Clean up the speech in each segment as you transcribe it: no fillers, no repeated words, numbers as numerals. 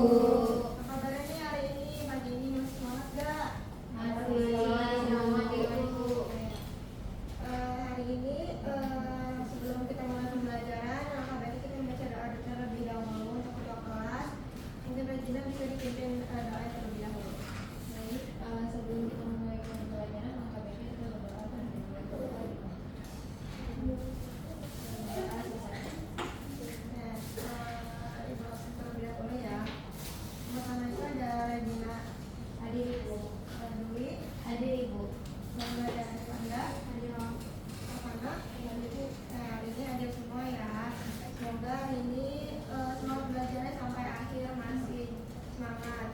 Apa kabarnya nih hari ini? Pagi ini masih semangat gak? Masih semangat Ibu. Hari ini sebelum kita mulai pembelajaran, maka baiknya kita membaca doa terlebih dahulu untuk ketua kelas. Mungkin Regina bisa dipimpin doa terlebih dahulu. Baik, sebelum kita mulai pembelajaran, maka baiknya kita berdoa terlebih dahulu. Terlebih dahulu ya. Pertama itu ada Regina, Hadir Ibu. Dwi, Hadir Ibu. Bangga dan Anda, hadir Rafana, dan itu hari ini hadir semua ya. Semoga hari ini semua belajarnya sampai akhir masih semangat.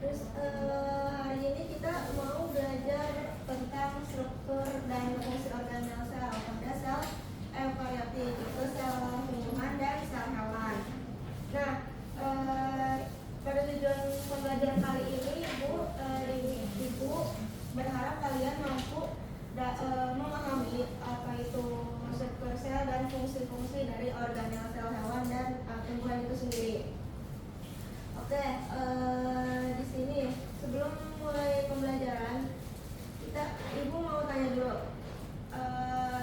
Terus hari ini kita mau belajar tentang struktur dan fungsi organel sel pada sel eukariotik, itu sel tumbuhan dan sel hewan. Nah, pada tujuan pembelajaran kali ini Ibu berharap kalian mampu memahami apa itu struktur sel dan fungsi-fungsi dari organel sel hewan dan tumbuhan itu sendiri. Oke, di sini sebelum mulai pembelajaran, Ibu mau tanya dulu,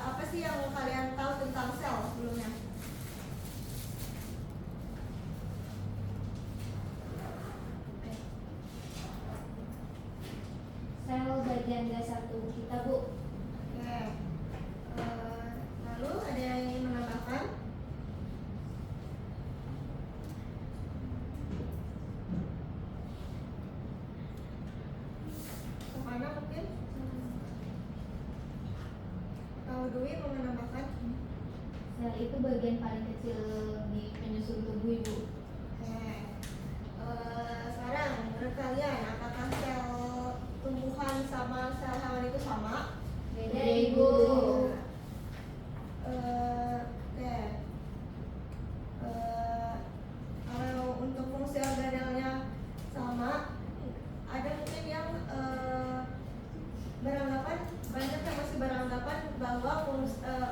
apa sih yang kalian tahu tentang sel sebelumnya? Sel bagian dasar tubuh kita, Bu. Oke, lalu ada yang ingin menambahkan? Kemana mungkin? Atau Dwi mau menambahkan? Sel itu bagian paling kecil di penyusun tubuh, Ibu. Oke, sekarang menurut kalian apakah sel tumbuhan sama sel hewan itu sama? Beda, Ibu. Oke. Kalau untuk fungsi organelnya sama, ada mungkin yang beranggapan, banyak yang masih beranggapan bahwa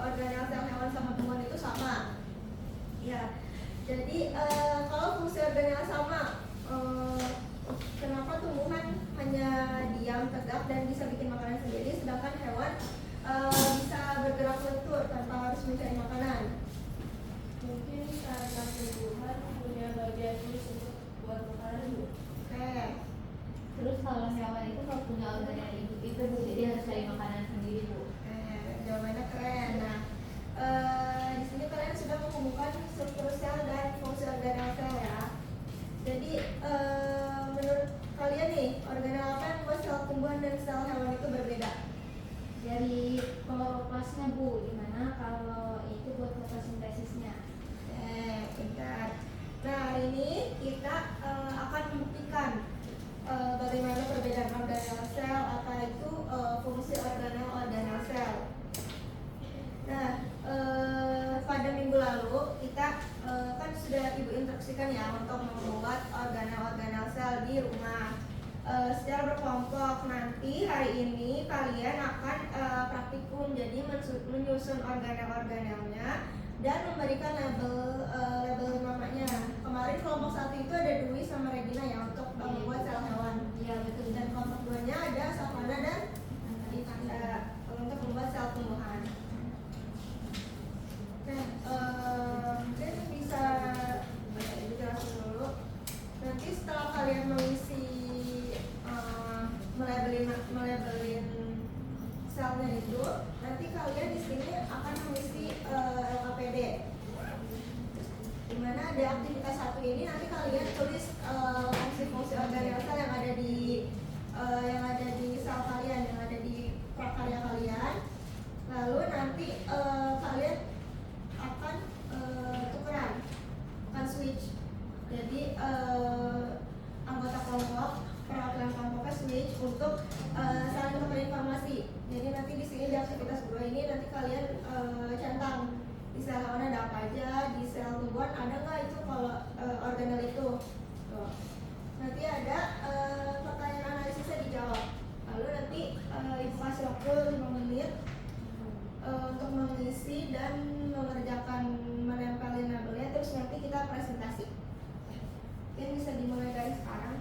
organel sel hewan sama tumbuhan itu sama. Ya, jadi kalau fungsi organel sama, kenapa tumbuhan hanya diam tegak dan bisa bikin makanan sendiri, sedangkan hewan bisa bergerak lentur tanpa harus mencari makanan? Mungkin karena tumbuhan punya bagian khusus untuk buat makanan, Bu. Oke. Terus kalau hewan itu nggak punya organ yang hidup itu, Bu, jadi harus cari makanan sendiri, Bu. Jawabannya keren. Nah, di sini kalian sudah menghubungkan struktur sel dan fungsi organel sel ya. Jadi menurut kalian nih, organel apa yang membuat sel tumbuhan dan sel hewan itu berbeda? Dari kloroplasnya, Bu, dimana kalau itu buat fotosintesisnya. Pintar. Nah, hari ini kita akan membuktikan bagaimana perbedaan organel sel, apa itu fungsi organel sel. Nah, pada minggu lalu kita kan sudah Ibu instruksikan ya untuk membuat organel sel di rumah secara berkelompok. Nanti hari ini kalian akan praktikum, jadi menyusun organelnya dan memberikan label namanya. Kemarin kelompok 1 itu ada Dwi sama Regina ya untuk membuat sel hewan. Iya, betul. Dan kelompok 2-nya ada Savana dan Anda untuk membuat sel tumbuhan. Nah, mungkin bisa dijelasin dulu. Nanti setelah kalian mengisi melabelin selnya itu, nanti kalian di sini akan mengisi LKPD. Dimana ada aktivitas 1 ini nanti kalian tulis fungsi-fungsi organel sel yang ada di sel kalian, yang ada di prakarya kalian. Lalu nanti kalian akan tukeran, akan switch. Jadi anggota kelompok, perwakilan kelompoknya switch untuk saling tukar informasi. Jadi nanti di sini di aktivitas 2 ini nanti kalian centang di sel hewan ada apa aja, di sel tumbuhan ada nggak itu kalau organel itu. Tuh. Nanti ada pertanyaan analisisnya dijawab. Lalu nanti Ibu kasih waktu 5 menit untuk mengisi dan mengerjakan menempelin labelnya, terus nanti kita presentasi. Oke, bisa dimulai dari sekarang.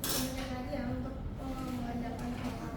Kemudian lagi ya untuk mengerjakan soal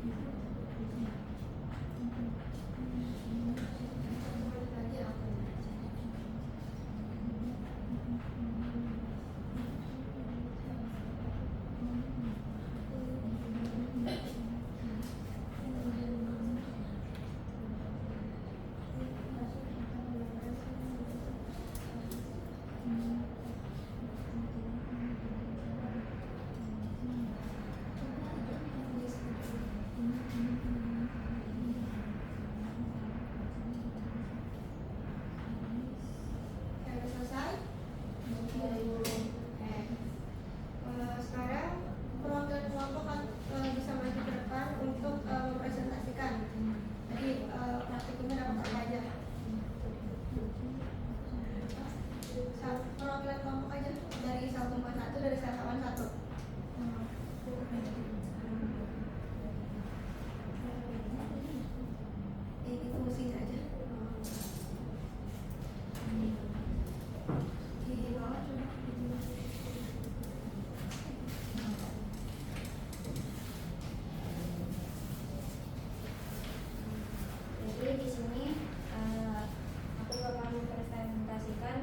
Lagi aku. Udah selesai? Sekarang perwakilan kelompok kan bisa maju ke depan untuk mempresentasikan. Jadi praktikumnya dapat apa aja? Perwakilan kelompok aja dari 141 dari sasaran 1. Ini fungsinya aja. Di bawah coba. Jadi di sini aku bakal mempresentasikan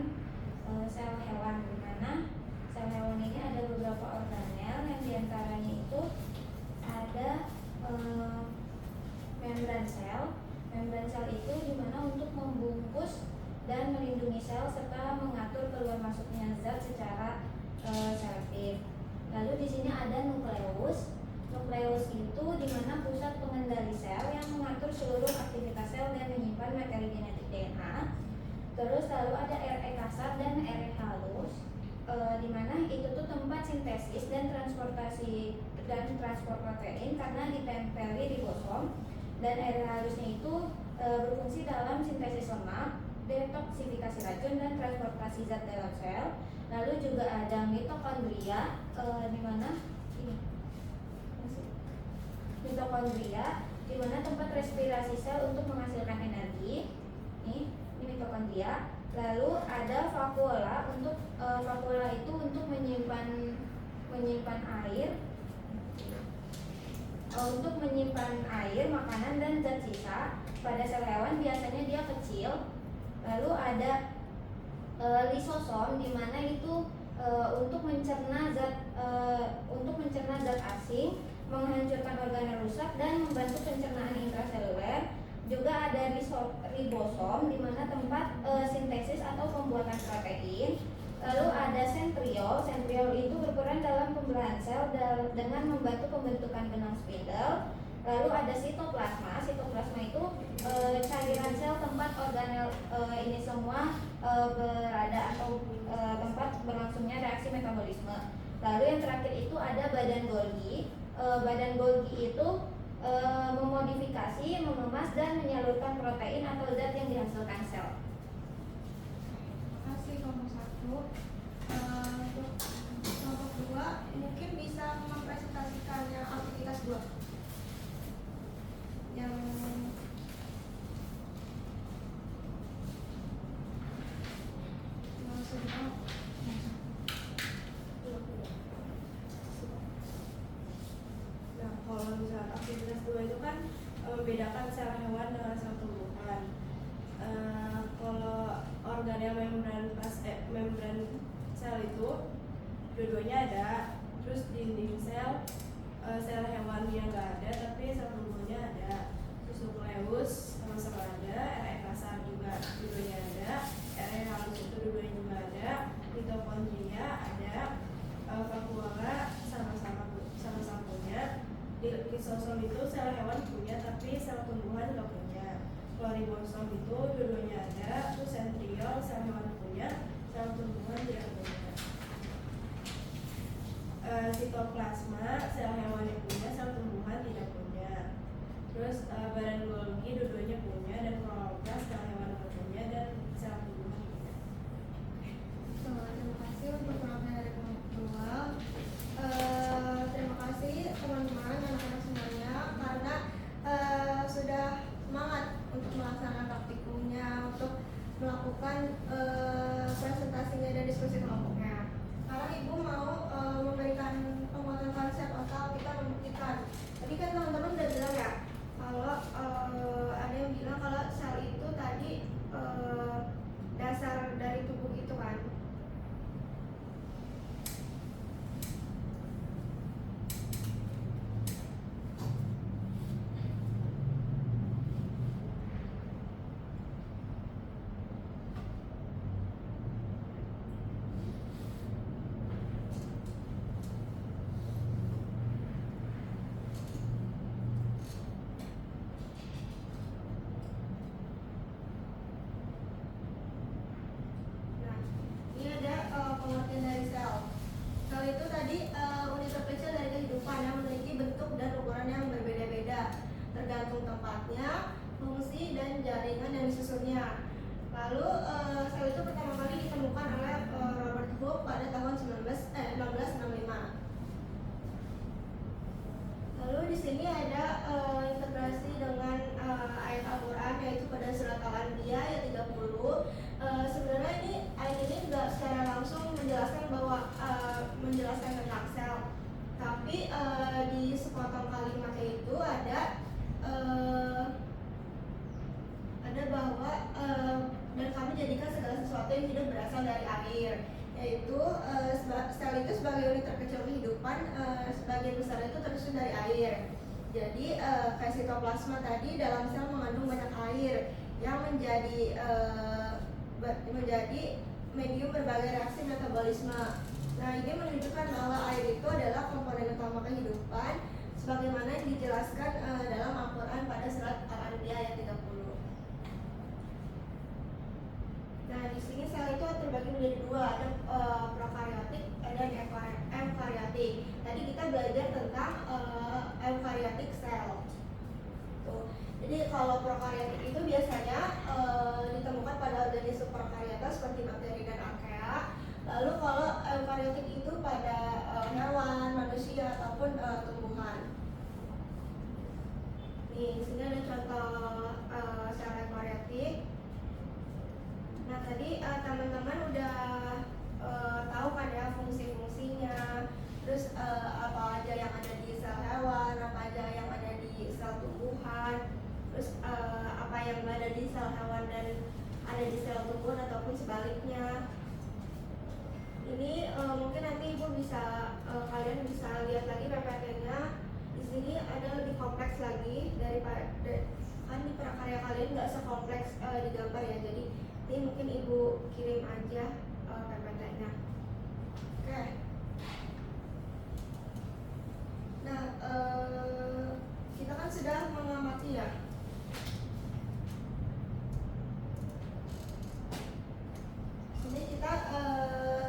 sel hewan, di mana sel hewan ini ada beberapa organel yang diantaranya itu ada membran sel. Membran sel itu dimana untuk membungkus dan melindungi sel serta mengatur keluar masuknya zat secara selektif. Lalu di sini ada nukleus. Nukleus itu dimana pusat pengendali sel yang mengatur seluruh aktivitas sel dan menyimpan materi genetik DNA. Terus lalu ada RE kasar dan RE halus, dimana itu tuh tempat sintesis dan transportasi dan transport protein karena ditempeli ribosom. Dan RE halusnya itu berfungsi dalam sintesis lemak, detoksifikasi racun dan transportasi zat dalam sel. Lalu juga ada mitokondria, dimana ini mitokondria, di mana tempat respirasi sel untuk menghasilkan energi. Ini mitokondria. Lalu ada vakuola, untuk vakuola itu untuk menyimpan air, untuk menyimpan air, makanan dan zat sisa. Pada sel hewan biasanya dia kecil. Lalu ada lisosom, di mana itu untuk mencerna zat asing, menghancurkan organel rusak dan membantu pencernaan intraseluler. Juga ada ribosom, di mana tempat sintesis atau pembuatan protein. Lalu ada sentriol. Sentriol itu berperan dalam pembelahan sel dengan membantu pembentukan benang spindle. Lalu ada sitoplasma. Sitoplasma itu cairan sel tempat organel ini semua berada atau tempat berlangsungnya reaksi metabolisme. Lalu yang terakhir itu ada badan Golgi. Badan Golgi itu memodifikasi, mengemas dan menyalurkan protein atau zat yang dihasilkan sel. Terima kasih kelompok 1. Untuk kelompok 2 mungkin bisa mempresentasikan yang aktivitas 2. Yang maksudnya Nah, kalau misalnya aktivitas 2 itu kan membedakan sel hewan dengan sel tumbuhan. Kalau organel membran sel itu dua-duanya ada, terus dinding sel hewan yang nggak ada, tapi sel tumbuhnya ada. Terus nukleus sama-sama ada, RE kasar juga dua-duanya ada, RE halus itu dua-duanya juga ada, mitokondria ada, vakuola sama-sama punya. Lisosom itu sel hewan punya, tapi sel tumbuhan nggak punya. Kalau ribosom itu dua-duanya ada, terus sentriol sel hewan punya, sel tumbuhan tidak punya. Sitoplasma sel hewan yang punya, sel tumbuhan tidak punya. Terus badan Golgi dua-duanya punya, dan kloroplas sel hewan nggak punya dan sel tumbuhan punya. terima kasih untuk penonton dari kelompok 2. Terima kasih teman-teman, anak-anak semuanya, karena sudah semangat untuk melaksanakan praktikumnya, untuk melakukan presentasinya dan diskusi kelompoknya. Sekarang Ibu mau memberikan penguatan konsep atau kita membuktikan. Tadi kan teman-teman udah bilang ya, bagian dari sel. Sel itu tadi unit terkecil dari kehidupan yang memiliki bentuk dan ukuran yang berbeda-beda tergantung tempatnya, fungsi, dan jaringan yang disusunnya. Lalu sel itu pertama kali ditemukan oleh Robert Hooke pada tahun 1665. Lalu di sini ada integrasi dengan ayat Al-Quran, yaitu pada surat Al-Anbiya ayat 30. Sebenarnya ayat ini nggak secara langsung menjelaskan menjelaskan tentang sel, tapi di sepotong kalimatnya itu ada bahwa dan kami jadikan segala sesuatu yang hidup berasal dari air, yaitu sel itu sebagai unit terkecil kehidupan, sebagian besar itu tersusun dari air. Jadi kayak sitoplasma tadi dalam sel mengandung banyak air yang menjadi medium berbagai reaksi metabolisme. Nah, ini menunjukkan bahwa air itu adalah komponen utama kehidupan sebagaimana dijelaskan dalam Al-Quran pada surat Al-Anbiya ayat 30. Nah, di sini sel itu terbagi menjadi dua, ada prokaryotik dan eukaryotik. Tadi kita belajar tentang eukaryotik sel. Tuh. Jadi kalau prokaryotik itu biasanya ditemukan pada organisme prokaryota seperti bakteri dan archaea. Lalu kalau eukaryotik itu pada hewan, manusia ataupun tumbuhan. Nih, di sini ada contoh sel eukaryotik. Nah, tadi teman-teman udah tahu kan ya fungsi-fungsinya, terus apa aja yang ada di sel hewan, apa aja yang ada di sel tumbuhan, terus apa yang ada di sel hewan dan ada di sel tumbuhan ataupun sebaliknya. Ini mungkin nanti Ibu bisa kalian bisa lihat lagi PPT-nya. Di sini ada lebih kompleks lagi daripada kan di prakarya kalian nggak sekompleks di gambar ya. Jadi ini mungkin Ibu kirim aja PPT-nya. Oke. Nah, kita kan sudah mengamati ya. Ini kita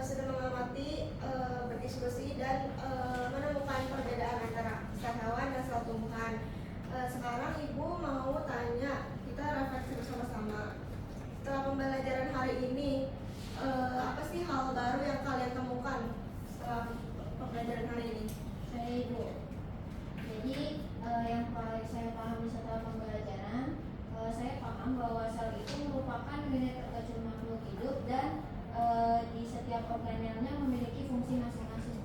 sudah mengamati, berdiskusi dan menemukan perbedaan antara sel hewan dan sel tumbuhan. Sekarang Ibu mau tanya, kita refleksi bersama-sama. Setelah pembelajaran hari ini, apa sih hal baru yang kalian temukan setelah pembelajaran hari ini? Saya Ibu. Jadi yang paling saya pahami setelah pembelajaran, saya paham bahwa sel itu merupakan unit terkecil makhluk hidup dan di setiap organelnya memiliki fungsi masing-masing.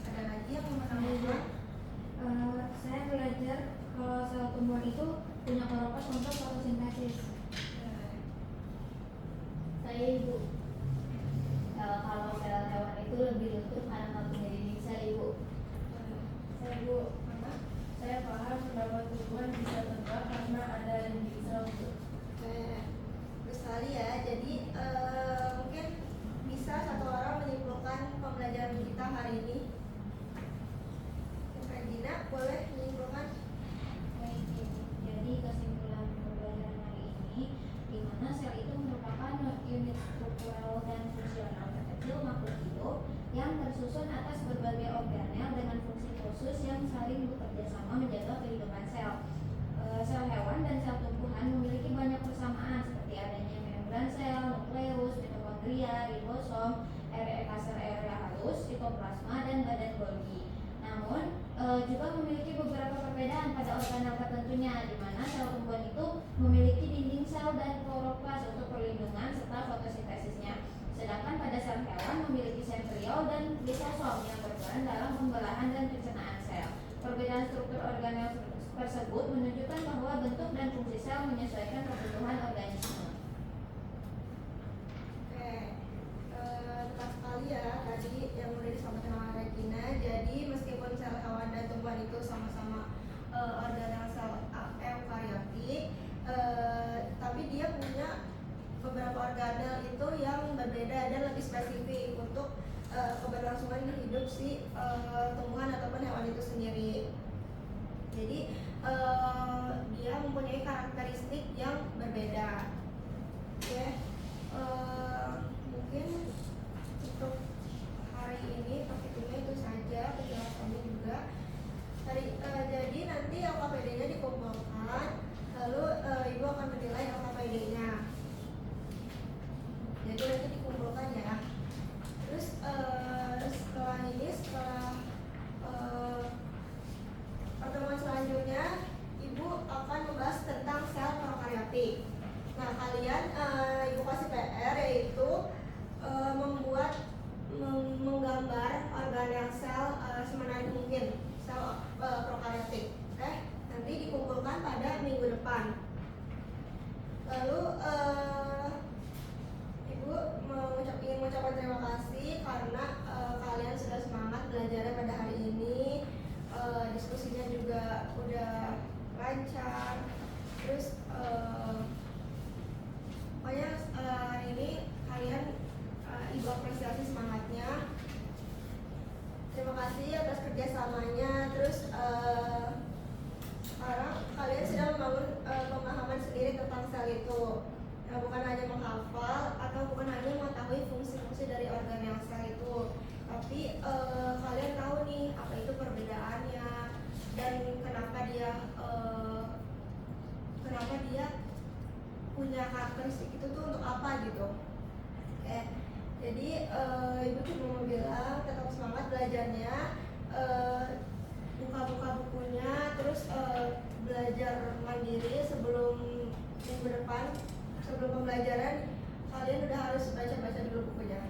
Ada lagi yang mau tambahkan? Saya belajar kalau sel tumbuhan itu punya kloroplas untuk fotosintesis. Saya Ibu. Kalau sel hewan itu lebih lentur karena mempunyai dinding sel Ibu. Saya Bu, saya paham bahwa tumbuhan bisa terbang karena ada dinding sel. Bagus sekali ya. Jadi mungkin bisa satu orang menyimpulkan pembelajaran kita hari ini. Regina, boleh menyimpulkan? Baik, Ibu. Jadi kesimpulan pembelajaran hari ini, di mana sel itu merupakan unit struktural dan fungsional terkecil makhluk hidup yang tersusun atas berbagai organel dengan fungsi khusus yang saling bekerja sama menjaga kehidupan sel. Sel hewan dan sel tumbuhan memiliki banyak persamaan seperti adanya membran sel, nukleus, mitokondria, ribosom, area halus, sitoplasma, dan badan Golgi. Namun juga memiliki beberapa perbedaan pada organel tertentunya, di mana sel tumbuhan itu memiliki dinding sel dan kloroplas untuk perlindungan serta fotosintesisnya. Sedangkan pada sel hewan memiliki sentriol dan lisosom yang berperan dalam pembelahan dan pencernaan sel. Perbedaan struktur organel tersebut menunjukkan bahwa bentuk dan fungsi sel menyesuaikan kebutuhan organisme. Oke, tepat sekali ya tadi yang udah disampaikan oleh Regina. Jadi meskipun sel hewan dan tumbuhan itu sama-sama organel sel eukaryotik, tapi dia punya beberapa organel itu yang berbeda dan lebih spesifik untuk keberlangsungan hidup si tumbuhan ataupun hewan itu sendiri. Jadi dia mempunyai karakteristik yang berbeda. Oke, mungkin cukup diskusinya juga udah lancar. Terus pokoknya hari ini kalian ibu apresiasi semangatnya. Terima kasih atas kerjasamanya. Terus sekarang kalian sedang membangun pemahaman sendiri tentang sel itu. Nah, bukan hanya menghafal atau bukan hanya mengetahui fungsi-fungsi dari organ yang sel itu, tapi kalian tahu nih apa itu perbedaannya dan kenapa dia punya karakteristik itu tuh untuk apa gitu. Oke. Jadi ibu cuma mau bilang tetap semangat belajarnya, buka-buka bukunya, terus belajar mandiri sebelum minggu depan, sebelum pembelajaran kalian udah harus baca-baca dulu bukunya.